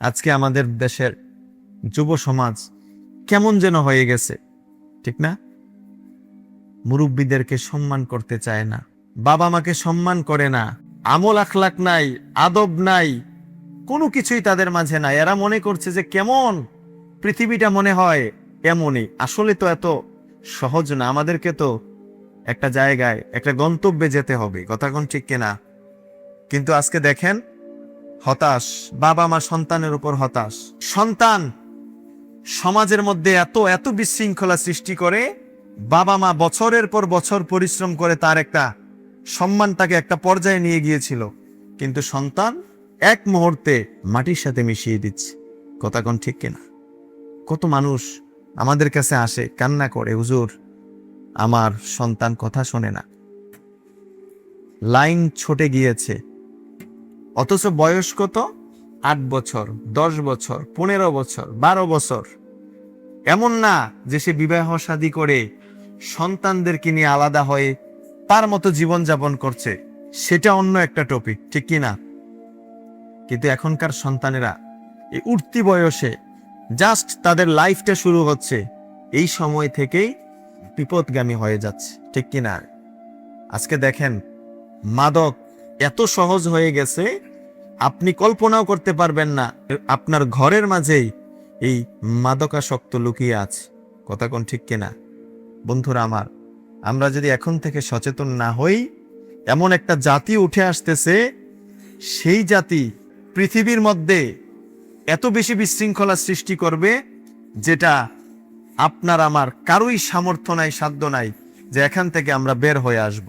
আজকে আমাদের দেশের যুব সমাজ কেমন যেন হয়ে গেছে, ঠিক না? মুরব্বীদেরকে সম্মান করতে চায় না, বাবা মাকে সম্মান করে না, আমল আখলাক নাই, আদব নাই, কোনো কিছুই তাদের মাঝে নাই। এরা মনে করছে যে কেমন পৃথিবীটা মনে হয় এমনই। আসলে তো এত সহজ না। আমাদেরকে তো একটা জায়গায়, একটা গন্তব্যে যেতে হবে, কথা কোন ঠিক কিনা? কিন্তু আজকে দেখেন, হতাশ বাবা মা সন্তানের উপর হতাশ। সন্তান সমাজের মধ্যে এত এত বিশৃঙ্খলা সৃষ্টি করে। বাবা মা বছরের পর বছর পরিশ্রম করে তার একটা সম্মানটাকে একটা পর্যায়ে নিয়ে গিয়েছিল, কিন্তু সন্তান এক মুহূর্তে মাটির সাথে মিশিয়ে দিচ্ছে, কথা কোন ঠিক কিনা? কত মানুষ আমাদের কাছে আসে, কান্না করে, হুজুর আমার সন্তান কথা শোনে না, লাইন ছুটে গিয়েছে, অথচ বয়স কত? 8 বছর, 10 বছর, 15 বছর, 12 বছর। এমন না যে সে বিবাহ শাদী করে সন্তানদেরকে নিয়ে আলাদা হয়ে তার মতো জীবন যাপন করছে, সেটা অন্য একটা টপিক, ঠিক কি না? কিন্তু এখনকার সন্তানেরা এই উঠতি বয়সে জাস্ট তাদের লাইফটা শুরু হচ্ছে, এই সময় থেকেই বিপদগামী হয়ে যাচ্ছে, ঠিক কি না? আজকে দেখেন, মাদক এত সহজ হয়ে গেছে, আপনি কল্পনাও করতে পারবেন না আপনার ঘরের মাঝেই এই মাদকাসক্ত লুকিয়ে আছে, কথা কোন ঠিক কিনা? বন্ধুরা আমার, আমরা যদি এখন থেকে সচেতন না হই, এমন একটা জাতি উঠে আসতেছে, সেই জাতি পৃথিবীর মধ্যে এত বেশি বিশৃঙ্খলা সৃষ্টি করবে, যেটা আপনার আমার কারোই সামর্থ্য নাই, সাধ্য নাই যে এখান থেকে আমরা বের হয়ে আসব।